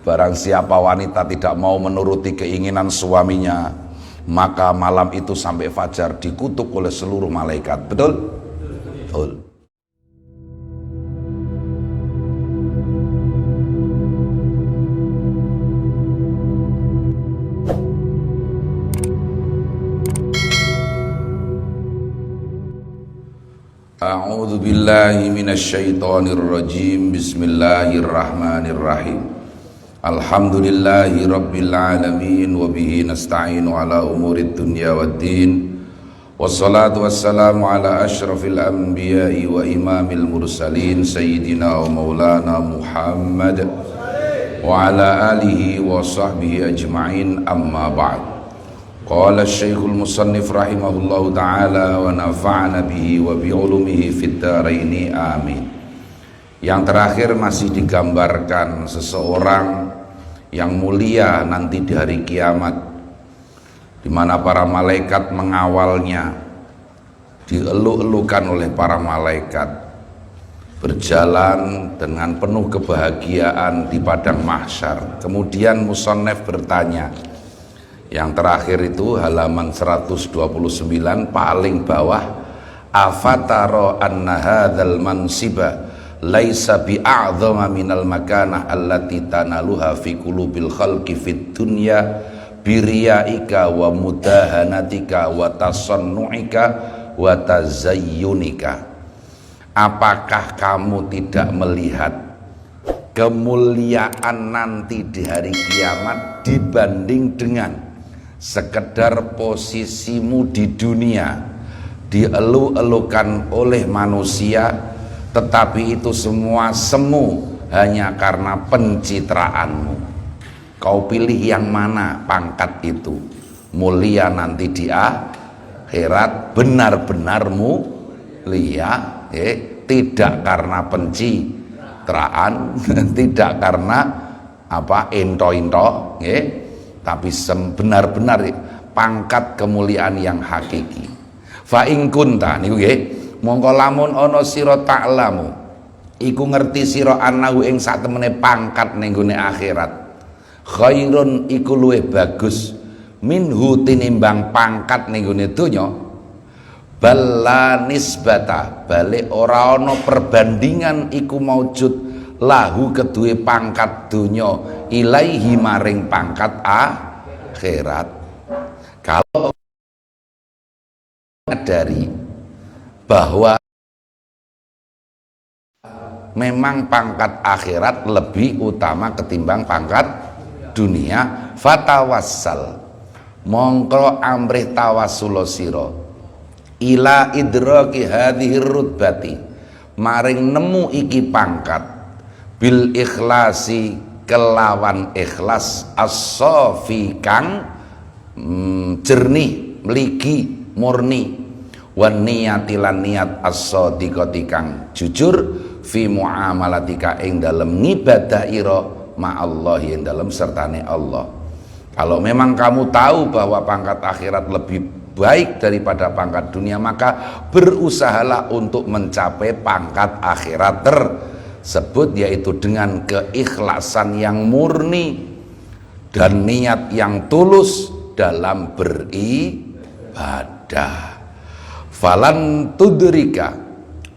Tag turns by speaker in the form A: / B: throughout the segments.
A: Barang siapa wanita tidak mau menuruti keinginan suaminya, maka malam itu sampai fajar dikutuk oleh seluruh malaikat. Betul? Betul. A'udzu billahi minasyaitonir rajim. Bismillahirrahmanirrahim. Alhamdulillahi rabbil alamin wa bihi nasta'inu ala umurid dunya waddin. Wassalatu wassalamu ala asyrafil anbiya'i wa imamil mursalin sayyidina wa maulana Muhammad wa ala alihi wa sahbihi ajma'in, amma ba'd. Qala Syekhul Musannif rahimahullahu ta'ala wa nafa'ana bihi wa bi'ulumihi fid dharaini amin. Yang terakhir masih digambarkan seseorang yang mulia nanti di hari kiamat, di mana para malaikat mengawalnya, dieluk-elukan oleh para malaikat, berjalan dengan penuh kebahagiaan di padang mahsyar. Kemudian musannif bertanya, yang terakhir itu halaman 129 paling bawah, afataro anna hadzal mansiba laisa bi'a'dhama minal makanah allati tanaluha fi qulubil khalqi fid dunya biriyaika wa mudahanatika wa tasannu'ika wa tazayyunika. Apakah kamu tidak melihat kemuliaan nanti di hari kiamat dibanding dengan sekedar posisimu di dunia, dielu-elukan oleh manusia, tetapi itu semua semu hanya karena pencitraanmu. Kau pilih yang mana pangkat itu? Mulia nanti di akhirat, benar-benar mulia, tidak karena pencitraan, tidak karena ento-ento, tapi benar-benar pangkat kemuliaan yang hakiki. Fa in kunta niku nggih, mongko lamun ana sira ta'lamu iku ngerti sira anahu ing sak temene pangkat ning gone akhirat, khairun iku luwih bagus minhu tinimbang pangkat ning gone donya, balla nisbata balik ora ana perbandingan iku maujud lahu kedue pangkat donya ilaihi maring pangkat akhirat. Kalau dari bahwa memang pangkat akhirat lebih utama ketimbang pangkat dunia, fatawassal mongko amrih tawassul sira ila idraki hadhihi rutbati maring nemu iki pangkat bil ikhlasi kelawan ikhlas as-safi kang jernih mligi murni, wan niyati lan niat as-sadiqati kang jujur fi muamalatika ing dalem ngibadah ira ma'allah ing dalem sertane Allah. Kalau memang kamu tahu bahwa pangkat akhirat lebih baik daripada pangkat dunia, maka berusahalah untuk mencapai pangkat akhirat tersebut, yaitu dengan keikhlasan yang murni dan niat yang tulus dalam beribadah. Falan tudrika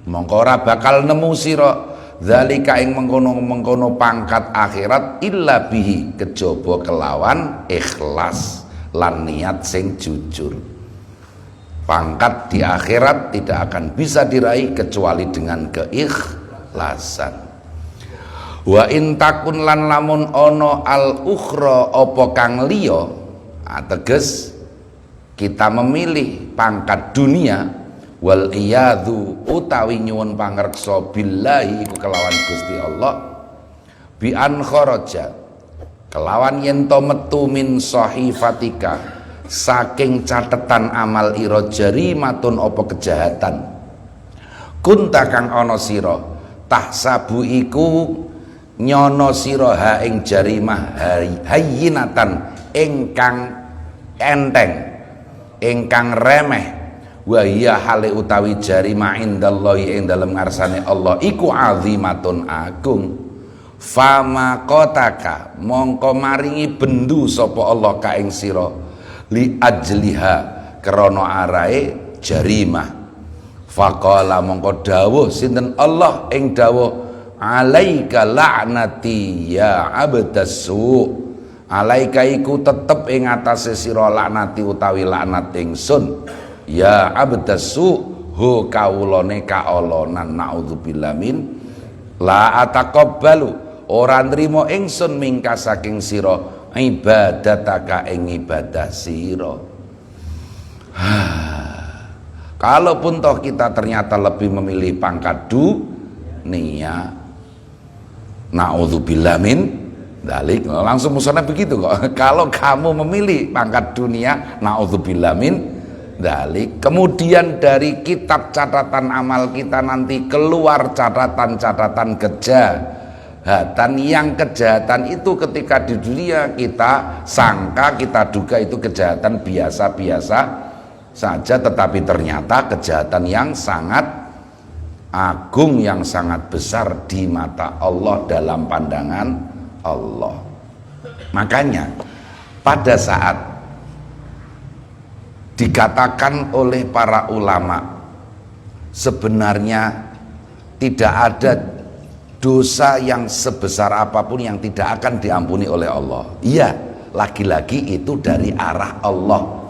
A: mongko ora bakal nemu sira zalika ing mengkono-mengkono pangkat akhirat illa bihi kejaba kelawan ikhlas lan niat sing jujur. Pangkat di akhirat tidak akan bisa diraih kecuali dengan keikhlasan. Wa in takun lan lamun ono al ukhra apa kang liya, ateges kita memilih pangkat dunia, wal iyadhu utawi nyuwun pangreksa billahi iku kelawan Gusti Allah, bi an kharaja kelawan yen to metu min sahifatika saking catetan amal ira jarimatun apa kejahatan, kunta kang ana sira tahsabu iku nyono sira ha ing jarimah hayyinatan ingkang enteng ingkang remeh, wa hiya hale utawi jarimah indallahi ing dalem ngarsane Allah iku azimatun agung, fama kotaka mongko maringi bendu sapa Allah ka ing sira li ajliha krana arae jarimah. Faqala mongko dawuh sinten Allah ing dawuh alaika la'nati ya abdasu, alaika iku tetep ing atase sira laknati utawi laknat ingsun ya abdasu hu kawulane kaolonan naudzubillah min la ataqabbalu ora nrimo ingsun mingka saking sira ibadataka ing ibadah sira. Kalaupun toh kita ternyata lebih memilih pangkat dunia, naudzubillah min dalik, langsung musana begitu kok. Kalau kamu memilih pangkat dunia, naudzubillah min dalik, kemudian dari kitab catatan amal kita nanti keluar catatan-catatan kejahatan, yang kejahatan itu ketika di dunia kita sangka, kita duga itu kejahatan biasa-biasa saja, tetapi ternyata kejahatan yang sangat agung, yang sangat besar di mata Allah, dalam pandangan Allah. Makanya pada saat dikatakan oleh para ulama sebenarnya tidak ada dosa yang sebesar apapun yang tidak akan diampuni oleh Allah. Iya, lagi-lagi itu dari arah Allah.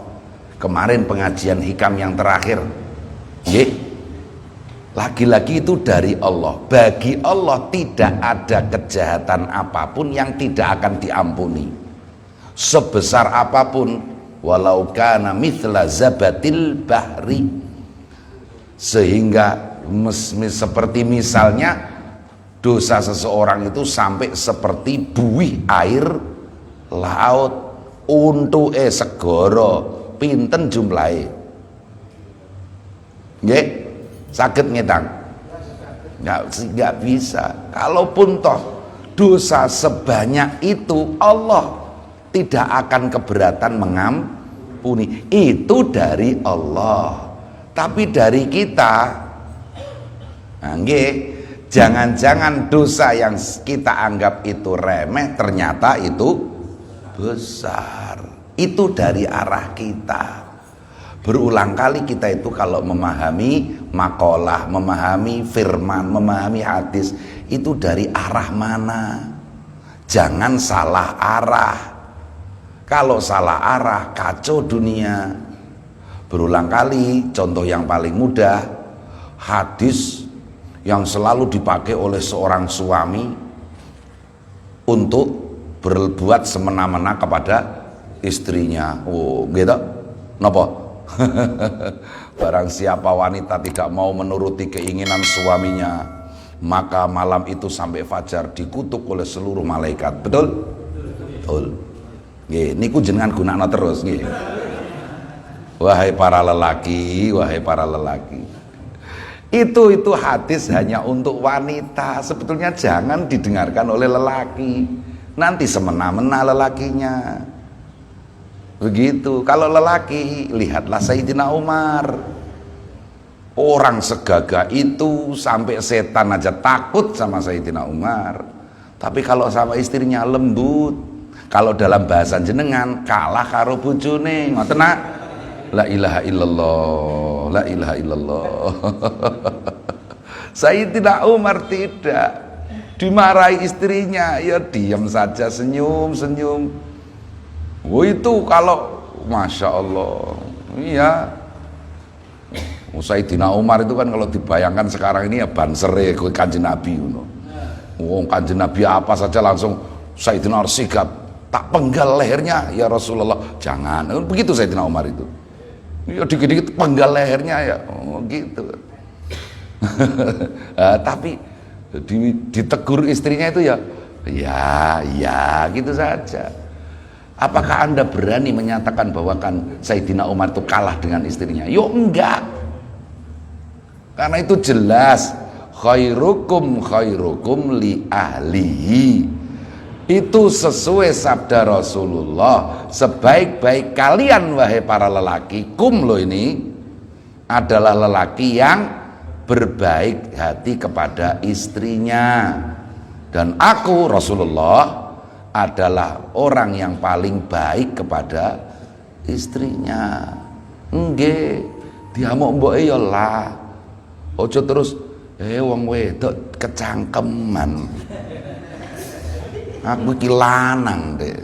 A: Kemarin pengajian hikam yang terakhir, lagi-lagi itu dari Allah. Bagi Allah tidak ada kejahatan apapun yang tidak akan diampuni, sebesar apapun, walau kana mithla zabatil bahri. Sehingga seperti misalnya dosa seseorang itu sampai seperti buih air laut, untuke segara pinten jumlahe, nggih saged ngetang? Nggak bisa. Kalaupun toh dosa sebanyak itu Allah tidak akan keberatan mengampuni, itu dari Allah. Tapi dari kita, nggih, jangan-jangan dosa yang kita anggap itu remeh ternyata itu besar. Itu dari arah kita. Berulang kali kita itu kalau memahami makalah, memahami firman, memahami hadis, itu dari arah mana? Jangan salah arah. Kalau salah arah, kacau dunia. Berulang kali, contoh yang paling mudah, hadis yang selalu dipakai oleh seorang suami untuk berbuat semena-mena kepada istrinya. Oh, gitu. Napa? Barang siapa wanita tidak mau menuruti keinginan suaminya, maka malam itu sampai fajar dikutuk oleh seluruh malaikat. Betul? Betul. Nggih, niku jenengan gunakno terus nggih. Wahai para lelaki, wahai para lelaki. Itu hadis hanya untuk wanita. Sebetulnya jangan didengarkan oleh lelaki. Nanti semena-mena lelakinya. Begitu. Kalau lelaki, lihatlah Sayyidina Umar. Orang segagah itu sampai setan aja takut sama Sayyidina Umar. Tapi kalau sama istrinya lembut. Kalau dalam bahasa jenengan kalah karo bojone. Ngoten nak? La ilaha illallah, la ilaha illallah. Sayyidina Umar tidak. Dimarahi istrinya, ya diam saja, senyum-senyum. Oh itu kalau Masya Allah, iya. Sayyidina Umar itu kan kalau dibayangkan sekarang ini ya bansere Kanjeng Nabi. Kanjeng Nabi apa saja langsung Sayyidina Umar sigap, tak penggal lehernya ya Rasulullah. Jangan, begitu Sayyidina Umar itu. Ya dikit-dikit penggal lehernya ya, gitu. Tapi ditegur istrinya itu ya gitu saja. Apakah Anda berani menyatakan bahwa kan Sayyidina Umar itu kalah dengan istrinya? Yo enggak. Karena itu jelas khairukum li ahlihi. Itu sesuai sabda Rasulullah, sebaik-baik kalian wahai para lelaki, kum lo ini adalah lelaki yang berbaik hati kepada istrinya. Dan aku Rasulullah adalah orang yang paling baik kepada istrinya. Nggih, diamuk mboke ya lah. Ojo terus wong wedok kecangkeman. Aku iki lanang, Dek.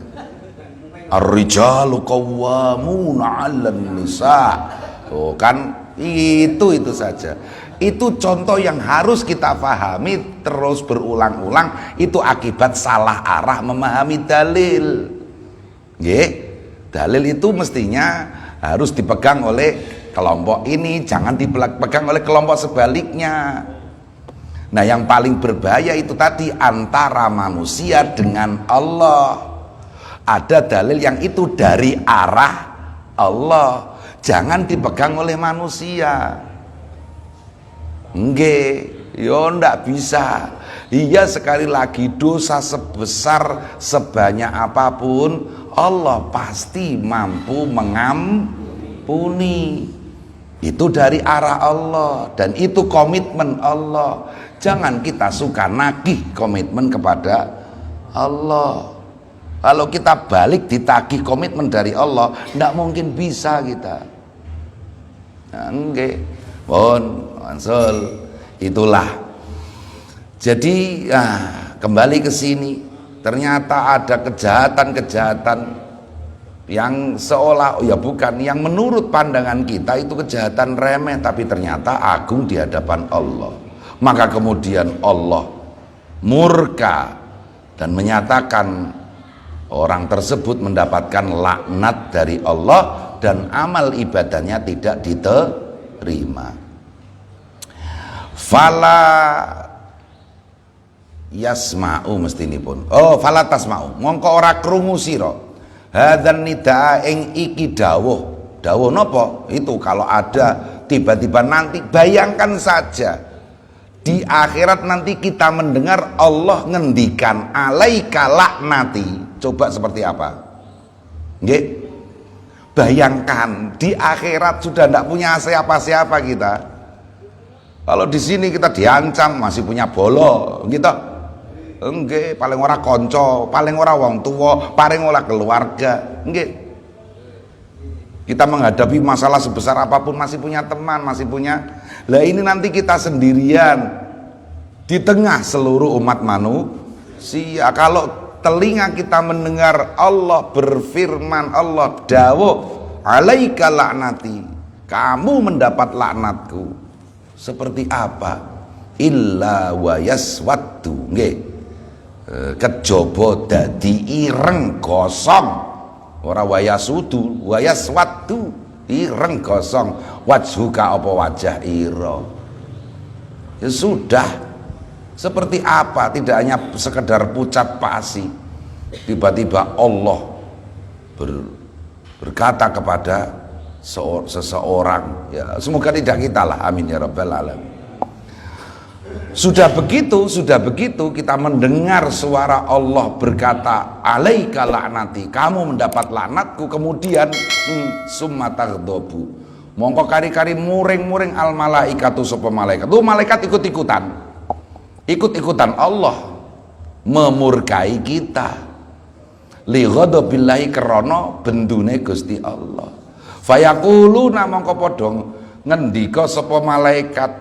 A: Ar-rijalu qawwamuna 'alan nisa. Oh, kan itu saja. Itu contoh yang harus kita pahami terus berulang-ulang. Itu akibat salah arah memahami dalil. Nggih. Dalil itu mestinya harus dipegang oleh kelompok ini, jangan dipegang oleh kelompok sebaliknya. Nah, yang paling berbahaya itu tadi antara manusia dengan Allah. Ada dalil yang itu dari arah Allah, jangan dipegang oleh manusia. Nggih, yo ndak bisa. Iya, sekali lagi dosa sebesar sebanyak apapun Allah pasti mampu mengampuni. Itu dari arah Allah dan itu komitmen Allah. Jangan kita suka nagih komitmen kepada Allah. Kalau kita balik ditagih komitmen dari Allah, tidak mungkin bisa kita. Nah, enggak, Mansul, itulah. Jadi kembali ke sini, ternyata ada kejahatan-kejahatan yang seolah bukan, yang menurut pandangan kita itu kejahatan remeh, tapi ternyata agung di hadapan Allah. Maka kemudian Allah murka dan menyatakan orang tersebut mendapatkan laknat dari Allah dan amal ibadahnya tidak diterima. Fala yasma'u mestinipun. Fala tasma'u. Mongko ora krungu sira. Hadzan nidaa ing iki dawuh. Dawuh napa? Itu kalau ada tiba-tiba nanti, bayangkan saja di akhirat nanti kita mendengar Allah ngendikan alaika laknati. Coba seperti apa? Nggih. Bayangkan di akhirat sudah tidak punya siapa-siapa kita. Kalau di sini kita diancam masih punya bolo, gitu. Nggih, paling ora konco, paling ora wong tua, paling ora keluarga. Nggih. Kita menghadapi masalah sebesar apapun masih punya teman, masih punya. Lah ini nanti kita sendirian di tengah seluruh umat manusia. Kalau telinga kita mendengar Allah berfirman, Allah dawuh alaika laknati, kamu mendapat laknatku, seperti apa? Illa wa yaswaddu, nggih, kejaba dadi ireng gosong, ora wa yasudu, wa yaswaddu, ireng gosong, wajhuka apa wajah ira. Ya sudah. Seperti apa? Tidak hanya sekedar pucat pasi. Tiba-tiba Allah berkata kepada seseorang, ya semoga tidak kita lah, amin ya rabbal alamin. Sudah begitu kita mendengar suara Allah berkata alaika laknati, kamu mendapat laknatku, kemudian summa taghdabu, mongko kari-kari muring-muring al malaikatu sapa malaikat. Malaikat ikut-ikutan Allah memurkai kita li ghadabillahi krana bendune Gusti Allah. Fayaquluna mongko padha ngendika sapa malaikat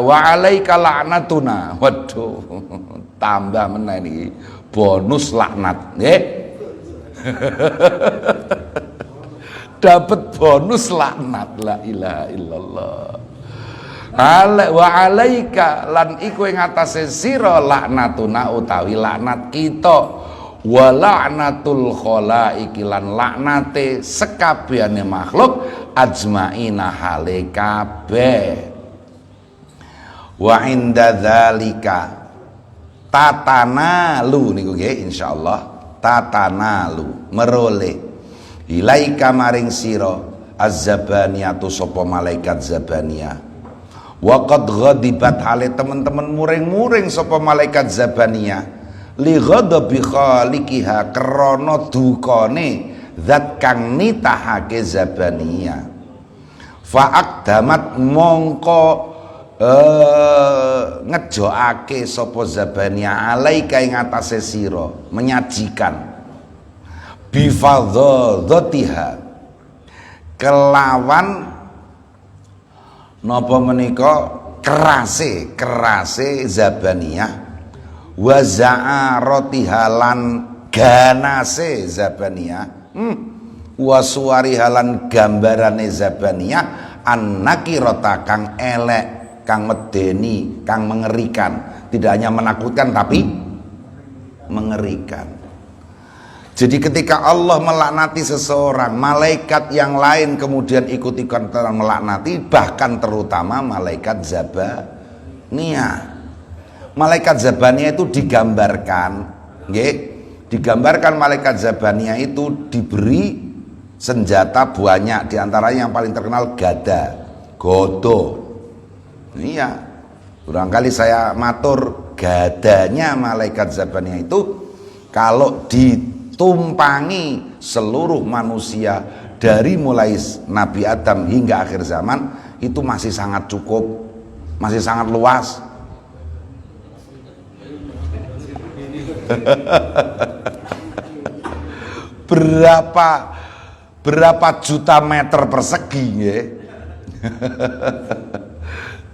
A: wa alaika laknatuna. Waduh, tambah meneh iki bonus laknat nggih. Dapat bonus laknat, la ilaha illallah. Wa alaika lan iku ing atase sira laknatuna utawi laknat kita, wa laknatul khalaiki lan laknate sekabehane makhluk ajmaina hale kabeh. Wa inda dzalika tatanalu niku nggih insyaallah, tatanalu meroleh ilaika maring sira az-zabaniyatu sapa malaikat zabaniyah. Waqad ghadibat hale teman-teman muring-muring sapa malaikat zabaniyah li ghadabi khaliqiha krana dukane zat kang nitahake zabaniyah. Fa aqdamat mongko ngejokake sapa Zabaniyah alaika ing atase sira, menyajikan bifadhatiha kelawan napa menika kerase Zabaniyah wa za'aratiha lan ganase Zabaniyah wa suwariha lan gambarane Zabaniyah annakirata kang elek, kang medeni, kang mengerikan, tidak hanya menakutkan tapi mengerikan. Jadi ketika Allah melaknati seseorang, malaikat yang lain kemudian ikut-ikutan melaknati, bahkan terutama malaikat Zabaniyah. Malaikat Zabaniyah itu digambarkan, nggih, digambarkan malaikat Zabaniyah itu diberi senjata banyak, diantaranya yang paling terkenal gada, godo. Iya, barangkali saya matur, gadanya malaikat Zabaniyah itu kalau ditumpangi seluruh manusia dari mulai Nabi Adam hingga akhir zaman itu masih sangat cukup, masih sangat luas. berapa juta meter persegi ya?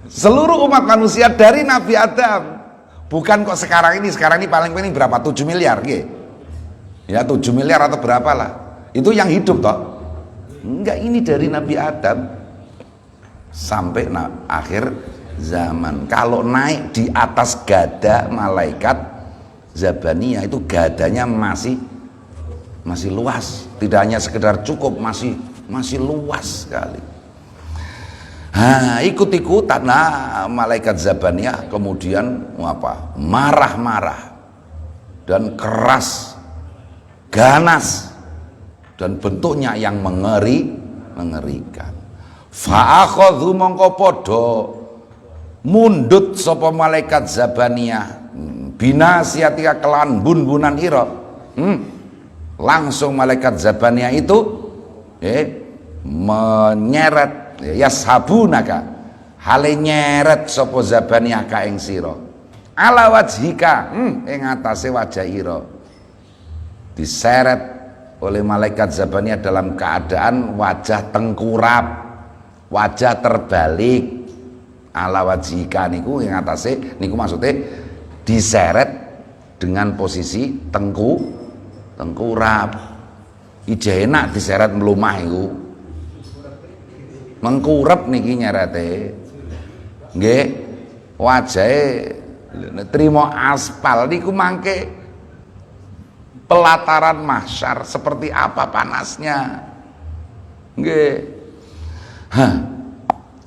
A: Seluruh umat manusia dari Nabi Adam, bukan kok sekarang ini paling berapa, 7 miliar ya 7 miliar atau berapa lah, itu yang hidup toh, enggak, ini dari Nabi Adam sampai akhir zaman. Kalau naik di atas gada malaikat Zabaniyah itu gadanya masih luas, tidak hanya sekedar cukup, masih luas sekali. Ikut-ikutan malaikat Zabaniyah kemudian marah-marah dan keras, ganas, dan bentuknya yang mengerikan. Fa'akhadhu mongko podo mundut sapa malaikat Zabaniyah binasiatika kelan bun-bunan ira. Langsung malaikat Zabaniyah itu menyeret yashabunaka, hale nyeret sapa Zabaniyah ka ing sira ala wajhika, ing atase wajah ira, diseret oleh malaikat Zabaniyah dalam keadaan wajah tengkurap, wajah terbalik. Ala wajhika niku ing atase niku maksudnya diseret dengan posisi tengkurap. Ije enak diseret melumah iku. Mengkurep niki nyerete. Nggih, wajahe trimo aspal niku mangke pelataran mahsyar seperti apa panasnya. Nggih.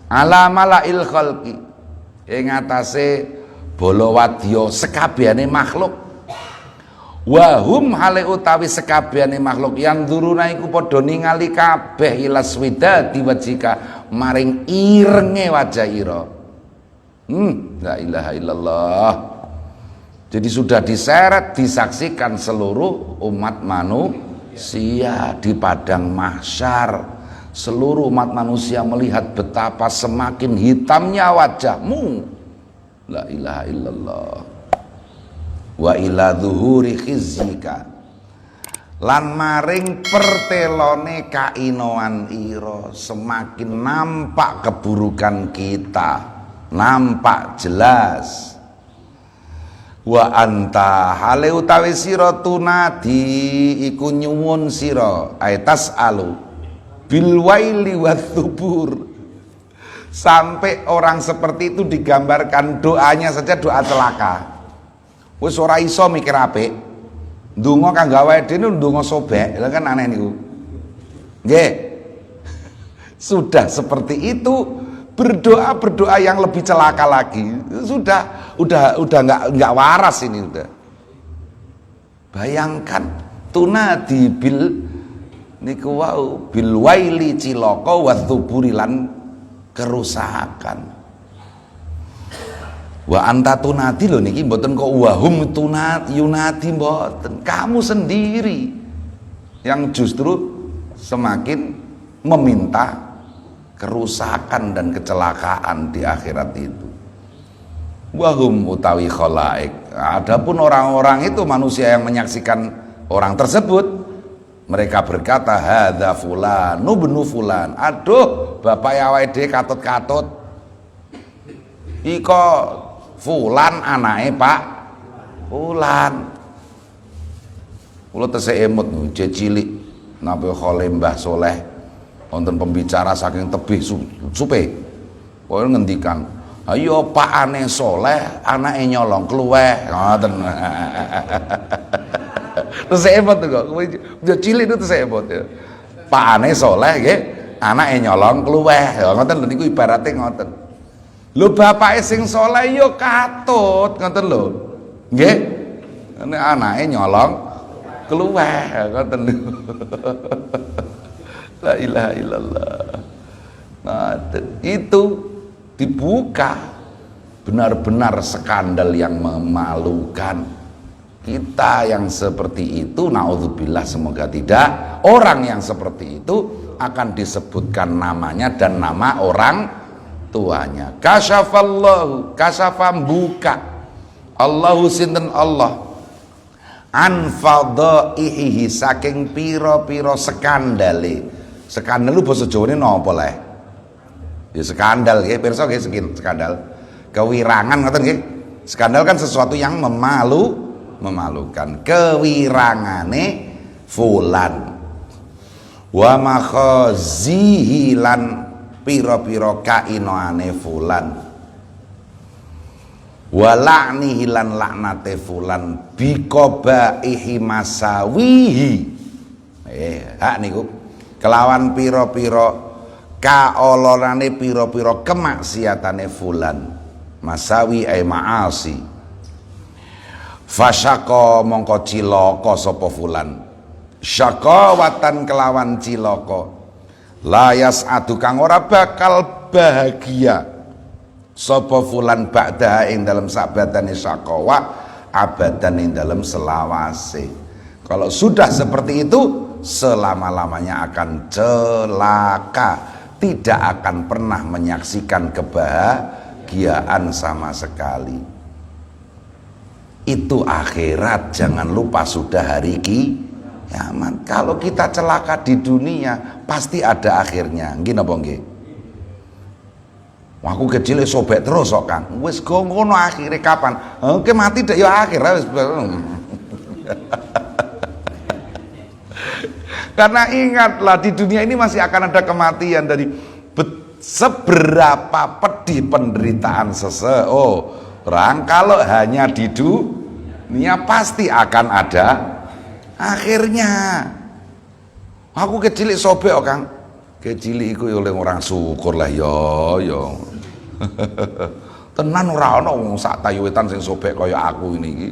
A: Ala malail khalqi, ing atase bala wadya sekabehane makhluk. Wahum hale utawi sekabehane makhluk yang duruna iku padha ningali kabeh ilas wida diwajika maring irenge wajah ira. La ilaha illallah. Jadi sudah diseret, disaksikan seluruh umat manusia di padang mahsyar. Seluruh umat manusia melihat betapa semakin hitamnya wajahmu. La ilaha illallah. Wa ila zuhuri khizyika, lan maring pertelone kainoan ira, semakin nampak keburukan kita, nampak jelas. Wa anta hale utawi sira tunadi iku nyuwun sira aitas alu bil waili watsubur. Sampai orang seperti itu digambarkan doanya saja doa celaka. Wis ora iso mikir apik, ndonga kanggo awake dhewe ndonga sobek, lha kan aneh niku. Nggih. Sudah seperti itu, berdoa yang lebih celaka lagi. Udah enggak waras ini udah. Bayangkan tunadi bil niku wau bil waili cilaka wa tsuburilan kerusakan. Wa anta tunadi lho niki mboten kok wahum yunadi mboten. Kamu sendiri yang justru semakin meminta kerusakan dan kecelakaan di akhirat itu. Wahum utawi khalaik. Adapun orang-orang itu manusia yang menyaksikan orang tersebut, mereka berkata hadza fulan ibnu fulan. Aduh, bapak awake dhewe katut-katut. Iko fulan anake Pak Fulan. Kula tesih emut cilik napa khole Mbah Soleh wonten pembicara saking tebih supe. Kok ngendikan, "Ayo Pak Ane Soleh, anake nyolong kluweh." Ngoten. Terus emot kok. Yo cilik itu terus emot ya. Pak Ane Soleh nggih, anake nyolong kluweh. Ya ngoten lho niku ibarate ngoten. Lho bapake sing soleh yo katut ngoten lho. Nggih. Nek anake nyolong kluweh ngoten lho. La ilaha illallah. Nah, itu dibuka benar-benar skandal yang memalukan. Kita yang seperti itu naudzubillah, semoga tidak, orang yang seperti itu akan disebutkan namanya dan nama orang tuanya. Kasyafallahu, kasyafam buka Allahu sinten Allah an fadaihi saking piro-piro skandale. Skandal lu basa Jawane napa le? Ya skandal nggih pirsa nggih skandal. Kewirangan ngoten nggih. Skandal kan sesuatu yang memalukan. Kewirangane fulan. Wa makhazihi lan pira-pira kainoane fulan. Wa la'nihi lan laknate fulan biqabaihi masawihi. Hak niku kelawan pira-pira kaolonane pira-pira kemaksiatane fulan. Masawi ay ma'asi. Fasyaka mongko cilaka sapa fulan. Syakawatan kelawan cilaka. La yas'adu kang ora bakal bahagia sapa fulan ba'da ing dalam sabadane syakawa abadan ing dalam selawase. Kalau sudah seperti itu selama-lamanya akan celaka, tidak akan pernah menyaksikan kebahagiaan sama sekali. Itu akhirat, jangan lupa sudah hari kiamat. Kalau kita celaka di dunia pasti ada akhirnya. Nggih napa nggih? Aku kecil sobek terus kok Kang. Wis go ngono akhire kapan? Oke mati dak ya akhir wis. Karena ingatlah di dunia ini masih akan ada kematian. Dari seberapa pedih penderitaan seseorang, kalau hanya di dunia pasti akan ada akhirnya. Aku kecil sobek kok Kang. Kecil iku oleh orang syukur lah yo. Tenan ora ana wong sak tayuwetan sing sobek kaya aku ini iki.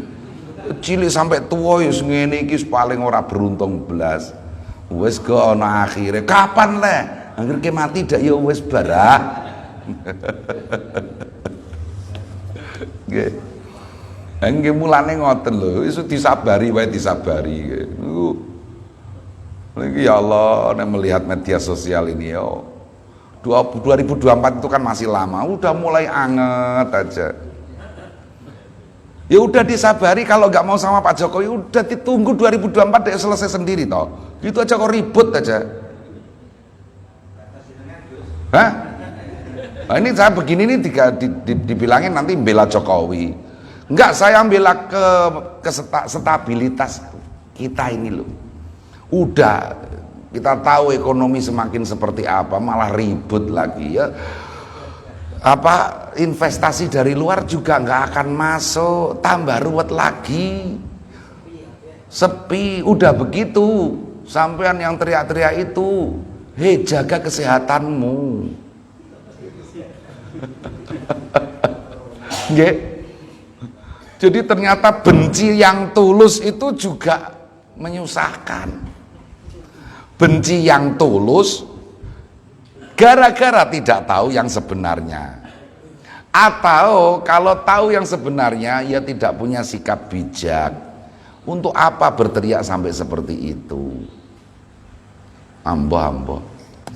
A: Cilik sampai tua ya ngene iki paling ora beruntung blas. Wis go ana akhire. Kapan le? Angger ke mati dak ya wis barak. Nggih. Nggih mulane ngoten lho, iso disabari wae disabari. Niku ya Allah, nek melihat media sosial ini yo 2024 itu kan masih lama, udah mulai anget aja. Ya udah disabari, kalau nggak mau sama Pak Jokowi udah ditunggu 2024 deh selesai sendiri toh. Gitu aja kok ribut aja. Hah? Nah, ini saya begini nih dibilangin nanti bela Jokowi. Enggak, saya bela stabilitas kita ini loh. Udah kita tahu ekonomi semakin seperti apa, malah ribut lagi ya. Apa investasi dari luar juga nggak akan masuk, tambah ruwet lagi, sepi. Udah begitu sampean yang teriak-teriak itu, hei jaga kesehatanmu. Nggih. Jadi ternyata benci yang tulus itu juga menyusahkan. Benci yang tulus gara-gara tidak tahu yang sebenarnya, atau kalau tahu yang sebenarnya ya tidak punya sikap bijak. Untuk apa berteriak sampai seperti itu? Ambo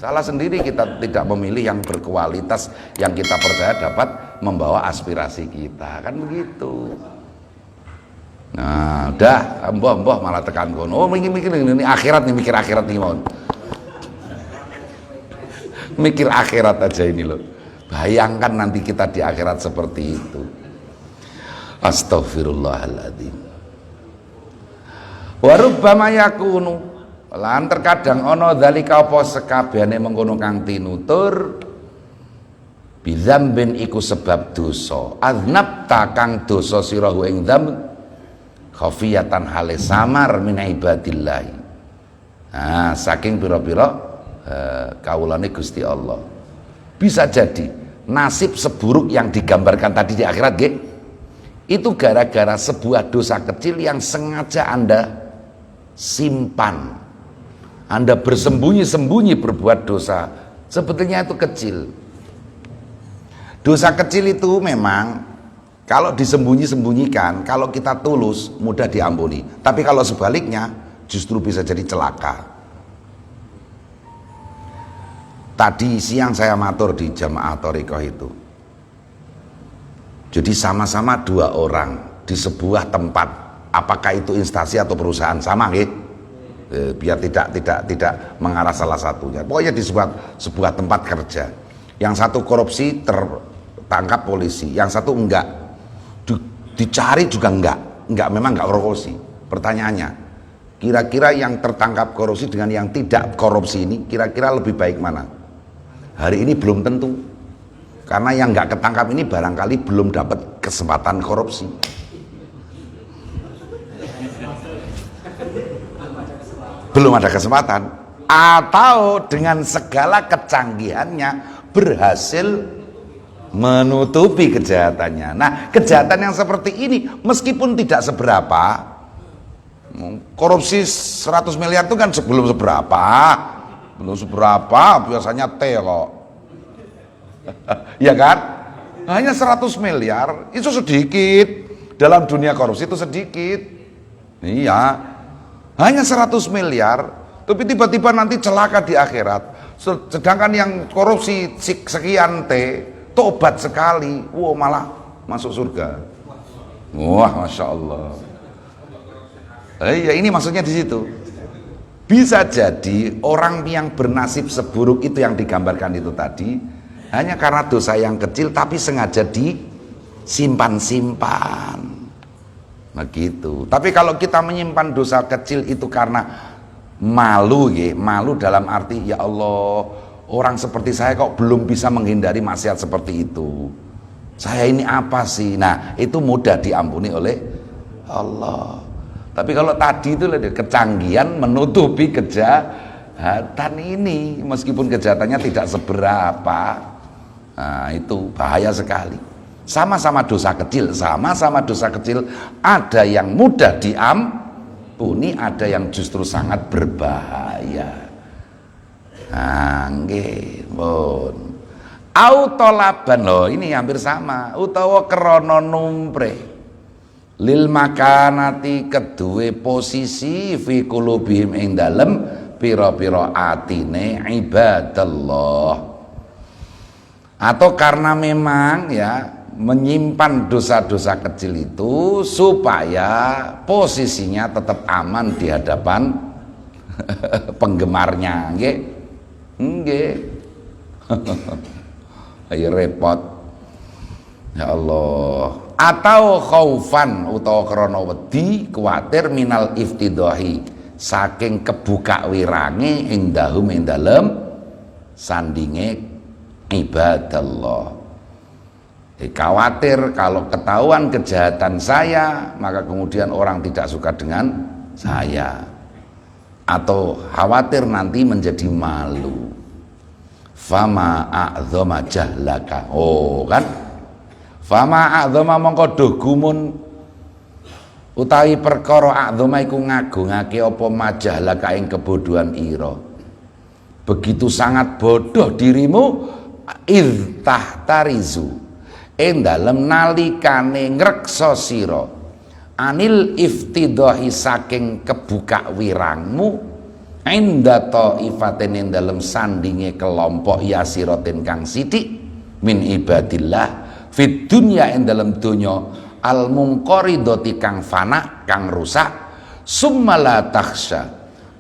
A: salah sendiri kita tidak memilih yang berkualitas, yang kita percaya dapat membawa aspirasi kita, kan begitu. Nah, udah, mbah malah tekan kono. Oh, mikir ini akhirat nih, mikir akhirat nih mohon. Mikir akhirat aja ini loh. Bayangkan nanti kita di akhirat seperti itu. Astaghfirullahaladzim. Wa rubbama yakunu, lan terkadang ana dzalika apa sekabehane mengkono kang tinutur bidzambin iku sebab dosa. Aznabta kang dosa sira ing dzamb khafiyatan hale samar min ibadillah. Nah, saking pira-pira kaulane Gusti Allah. Bisa jadi nasib seburuk yang digambarkan tadi di akhirat nggih, itu gara-gara sebuah dosa kecil yang sengaja Anda simpan. Anda bersembunyi-sembunyi berbuat dosa, sebetulnya itu kecil. Dosa kecil itu memang kalau disembunyi-sembunyikan, kalau kita tulus mudah diampuni. Tapi kalau sebaliknya justru bisa jadi celaka. Tadi siang saya matur di jamaah thariqah itu. Jadi sama-sama 2 orang di sebuah tempat, apakah itu instansi atau perusahaan sama nggih? Biar tidak mengarah salah satunya. Pokoknya di sebuah tempat kerja. Yang satu korupsi tertangkap polisi, yang satu enggak. Dicari juga enggak, memang enggak korupsi. Pertanyaannya, kira-kira yang tertangkap korupsi dengan yang tidak korupsi ini kira-kira lebih baik mana? Hari ini belum tentu, karena yang enggak ketangkap ini barangkali belum dapat kesempatan korupsi. Belum ada kesempatan, atau dengan segala kecanggihannya berhasil menutupi kejahatannya. Nah, kejahatan yang seperti ini meskipun tidak seberapa, korupsi 100 miliar itu kan belum seberapa, biasanya T kok. Ya kan? Hanya 100 miliar itu sedikit, dalam dunia korupsi itu sedikit. Iya, hanya 100 miliar, tapi tiba-tiba nanti celaka di akhirat. Sedangkan yang korupsi sekian T, tobat sekali, wow, malah masuk surga. Wah, masya Allah. Ya ini maksudnya di situ. Bisa jadi orang yang bernasib seburuk itu yang digambarkan itu tadi hanya karena dosa yang kecil tapi sengaja disimpan-simpan. Nah gitu. Tapi kalau kita menyimpan dosa kecil itu karena malu, malu dalam arti ya Allah, orang seperti saya kok belum bisa menghindari maksiat seperti itu. Saya ini apa sih? Nah, itu mudah diampuni oleh Allah. Tapi kalau tadi itu kecanggihan menutupi kejahatan ini, meskipun kejahatannya tidak seberapa, nah, itu bahaya sekali. Sama-sama dosa kecil, ada yang mudah diampuni, ada yang justru sangat berbahaya. Nggih, pun. Autolaban loh, ini hampir sama. Utawa krana numpreh. Lil makanati kedue posisi fi qulubihim ing dalem pira-pira atine ibadallah. Atau karena memang ya menyimpan dosa-dosa kecil itu supaya posisinya tetap aman di hadapan penggemarnya, nggih. Nggih. Ayo repot. Ya Allah. Atau khaufan utawa krana wedi kuwatir minal iftidahi saking kebuka wirange ing dalem sandinge ibadallah. Khawatir kalau ketahuan kejahatan saya maka kemudian orang tidak suka dengan saya, atau khawatir nanti menjadi malu. Fama a'dzama jahlaka, oh kan, fama a'dzama mongko do gumun utawi perkara a'dzama iku ngagungake apa majahlaka ing kebodohan ira. Begitu sangat bodoh dirimu idh tahtarizu ing dalem nalikane ngreksa sira anil iftidahi saking kebuka wirangmu inda ta'ifatin ing dalem sandinge kelompok yasiratin kang sithik min ibadillah fit dunya ing dalam dunya al munqaridati kang fana kang rusak summa la takhsha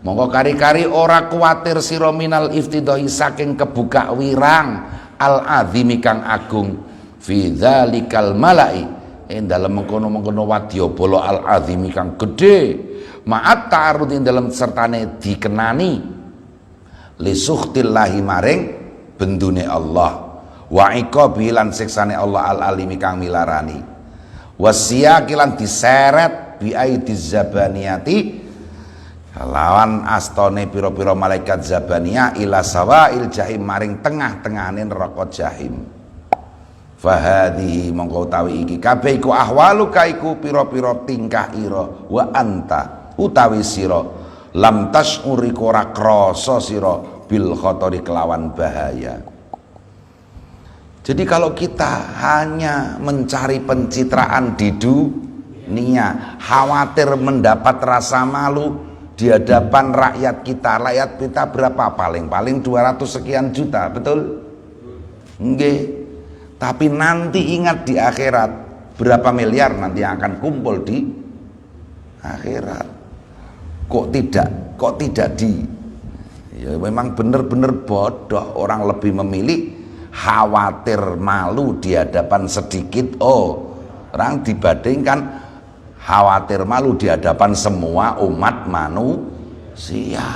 A: mongko kari-kari ora kuwatir sira minal iftidai saking kebuka wirang al azimi kang agung fi dzalikal malai ing dalam mengkono-mengkono wadyabala al azimi kang gedhe ma'at ta'arud ing dalam sertane dikenani li sukhtillahi maring bendune Allah wa iqabi lan siksane Allah al alimi kang milarani wasiyaki lan diseret bi aidiz zabaniyati lawan astone pira-pira malaikat zabaniyah ila sawail jahim maring tengah-tengahane neraka jahim fahadhihi mongko utawi iki kabeh iku ahwalu kaiku pira-pira tingkah ira wa anta utawi sira lam tas'uri ora krasa sira bil khatari kelawan bahaya. Jadi kalau kita hanya mencari pencitraan di dunia, khawatir mendapat rasa malu di hadapan rakyat kita berapa? Paling-paling 200 sekian juta, betul? Nggih. Tapi nanti ingat di akhirat berapa miliar nanti yang akan kumpul di akhirat. Kok tidak di ya memang benar-benar bodoh orang lebih memilih khawatir malu di hadapan sedikit orang dibandingkan khawatir malu di hadapan semua umat manusia.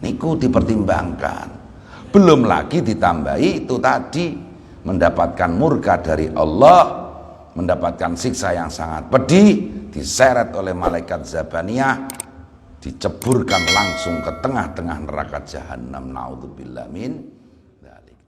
A: Niku dipertimbangkan. Belum lagi ditambahi itu tadi mendapatkan murka dari Allah, mendapatkan siksa yang sangat pedih, diseret oleh malaikat zabaniyah, diceburkan langsung ke tengah-tengah neraka jahanam. Naudzubillah min dzalik.